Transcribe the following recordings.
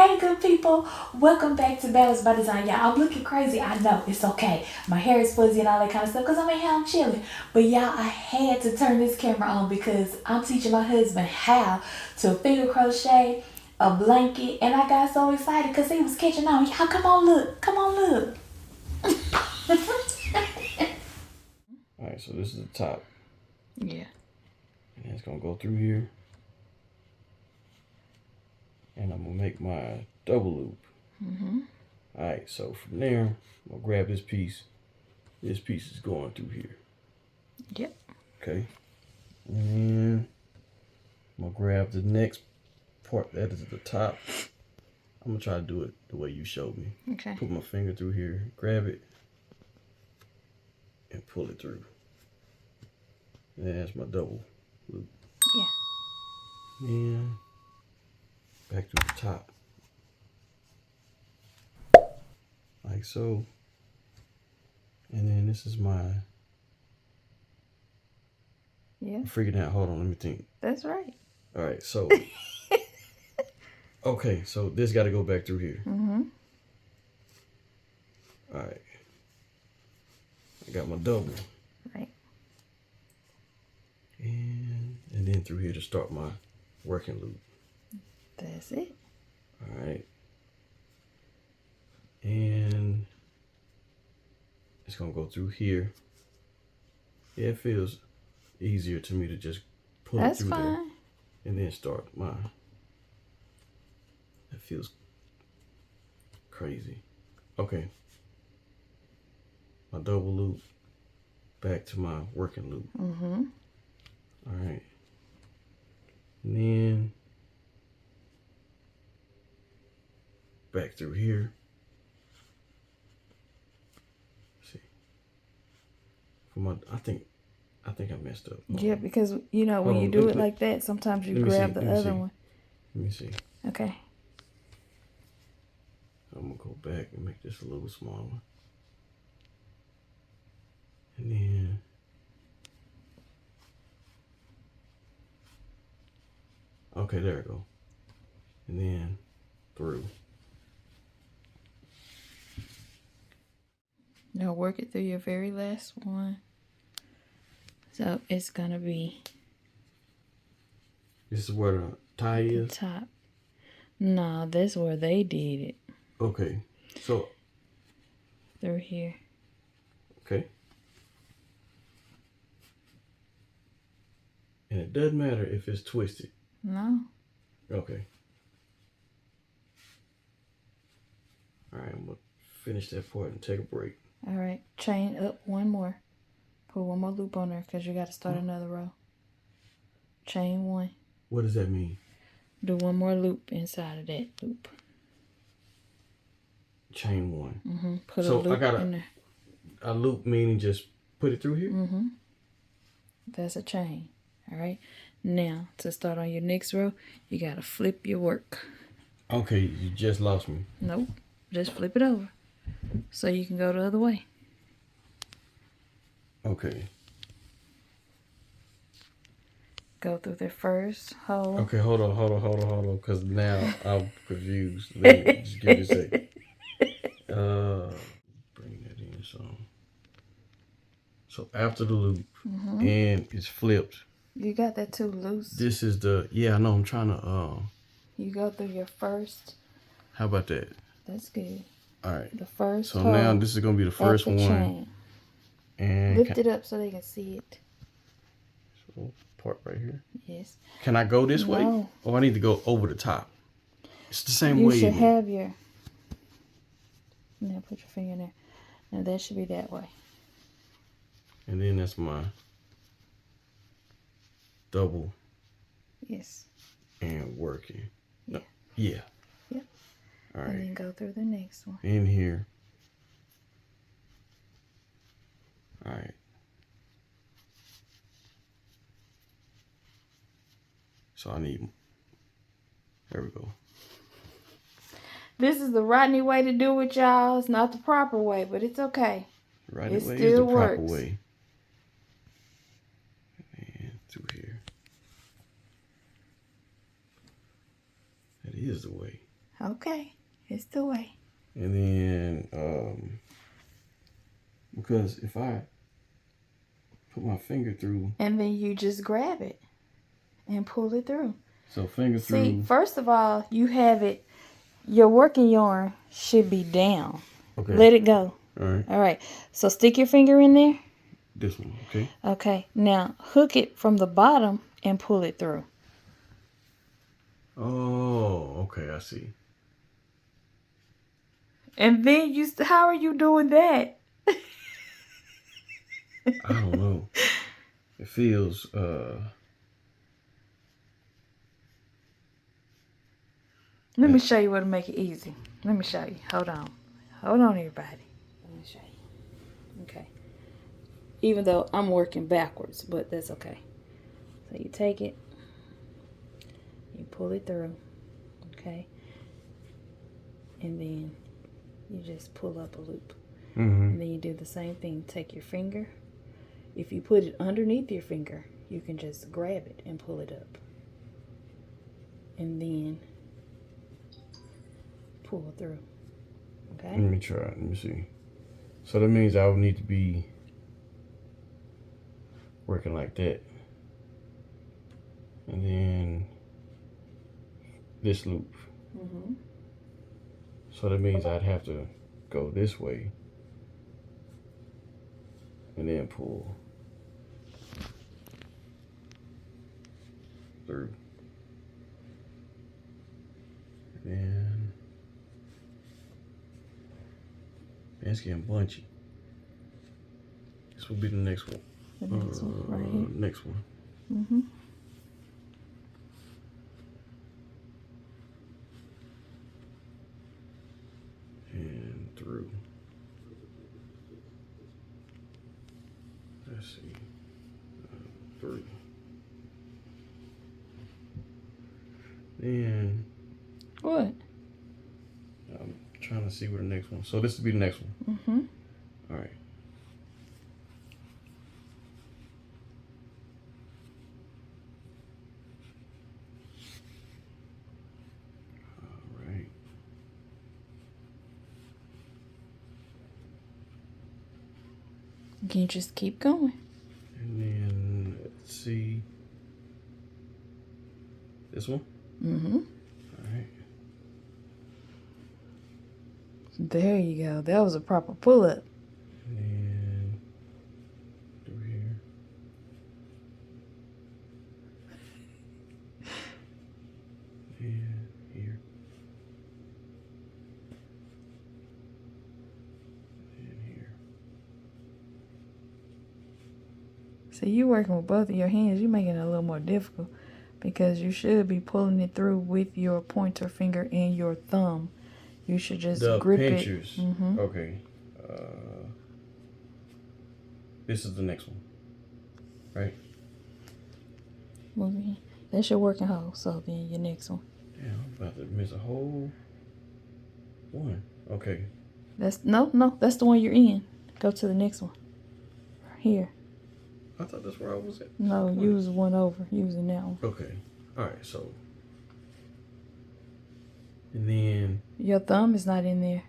Hey good people, welcome back to Ballards by Design. Y'all, I'm looking crazy. I know, it's okay. My hair is fuzzy and all that kind of stuff because I'm in here, I'm chilling. But y'all, I had to turn this camera on because I'm teaching my husband how to finger crochet a blanket. And I got so excited because he was catching on. Y'all, come on look. Come on look. Alright, so this is the top. Yeah. And it's going to go through here. And I'm going to make my double loop. Alright, so from there, I'm going to grab this piece. This piece is going through here. Yep. Okay. And then I'm going to grab the next part that is at the top. I'm going to try to do it the way you showed me. Okay. Put my finger through here, grab it, and pull it through. And then that's my double loop. Yeah. And back to the top. Like so. And then this is my... Yeah. I'm freaking out. Hold on, let me think. That's right. Alright, so... okay, so this got to go back through here. Alright. I got my double. Right. And then through here to start my working loop. That's it. Alright. And it's going to go through here. Yeah, it feels easier to me to just pull it through there. And then start mine. That feels crazy. Okay. My double loop back to my working loop. Alright. And then back through here. Let's see. For my I think I messed up. Yeah, because you know when you do it like that, sometimes you grab the other one. Let me see. Okay. I'm gonna go back and make this a little smaller. And then okay, there we go. And then through. Now work it through your very last one. So it's gonna be This is where the tie is? the top. No, that's where they did it. Okay. So Through here. okay. And it doesn't matter if it's twisted. No. Okay. Alright, I'm gonna finish that part and take a break. Alright. Chain up one more. Put one more loop on there because you gotta start another row. Chain one. What does that mean? Do one more loop inside of that loop. Chain one. Put So a loop I got in there. a loop meaning just put it through here? That's a chain. Alright. Now to start on your next row, you gotta flip your work. Okay, you just lost me. Nope. Just flip it over. So you can go the other way. Okay. Go through the first hole. Okay, hold on, because now I'm confused. Let me just give me a second. Bring that in some. So after the loop, and it's flipped. You got that too loose. This is the, yeah, I know, I'm trying to, You go through your first. how about that? That's good. All right. The first So hole now this is going to be the first one. chain. And Lift it up so they can see it. So part right here. Yes. Can I go this way? No. Or I need to go over the top? It's the same You way. should have your... Now put your finger in there. Now that should be that way. And then that's my double. Yes. And working. Yeah. Yeah. Yep. All right. And then go through the next one. In here. All right. So I need, there we go. This is the Rodney way to do it, y'all. It's not the proper way, but it's okay. Right It way still is the works. proper way. And through here. That is the way. Okay, it's the way. And then, because if I put my finger through. And then you just grab it and pull it through. So finger through. See, first of all, you have it, your working yarn should be down. Okay. Let it go. All right. All right. So stick your finger in there. This one, okay. Okay. Now hook it from the bottom and pull it through. Oh, okay, I see. And then how are you doing that? I don't know. It feels Let me show you what to make it easy. Let me show you. Hold on. Hold on, everybody. Let me show you. Okay. Even though I'm working backwards, but that's okay. So you take it, you pull it through, okay? And then you just pull up a loop. And then you do the same thing. Take your finger. If you put it underneath your finger, you can just grab it and pull it up. And then pull through. Okay? Let me try it. Let me see. So that means I would need to be working like that. And then this loop. So that means I'd have to go this way and then pull through. And then it's getting bunchy. This will be the next one. The next one, right here. Next one. And through. Let's see. Through. Then. What? I'm trying to see where the next one. So this will be the next one. All right. All right. You can just keep going. And then let's see. This one? All right. There you go. That was a proper pull-up. And then through here. And here. And here. So you working with both of your hands, you're making it a little more difficult because you should be pulling it through with your pointer finger and your thumb. You should just grip pinchers. it. Okay. This is the next one, right? Move it. That's your working hole. So then your next one. Damn, I'm about to miss a whole one. Okay. That's no. That's the one you're in. Go to the next one. Here. I thought that's where I was at. No, use one over. Using that one. Okay. All right. So. And then. Your thumb is not in there.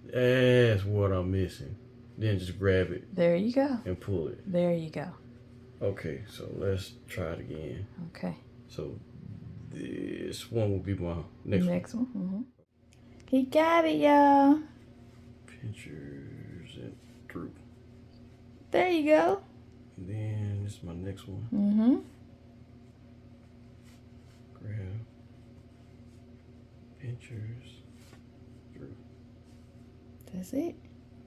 That's what I'm missing. Then just grab it. There you go. And pull it. There you go. Okay, so let's try it again. Okay. So this one will be my next one. He got it, y'all. Pinchers and through. There you go. And then this is my next one. Grab. Pinchers. Through. That's it.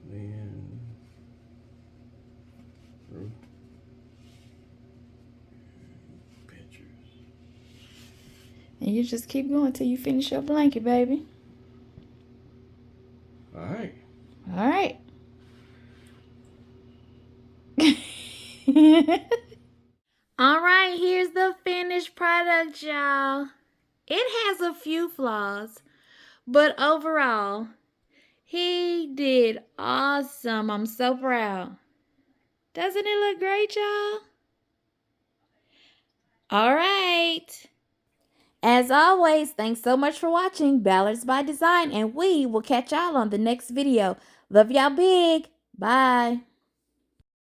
Then through. Pinchers. And you just keep going till you finish your blanket, baby. All right. All right. All right, here's the finished product, y'all. It has a few flaws, but overall, he did awesome. I'm so proud. Doesn't it look great, y'all? All right. As always, thanks so much for watching Ballards by Design, and we will catch y'all on the next video. Love y'all big. Bye.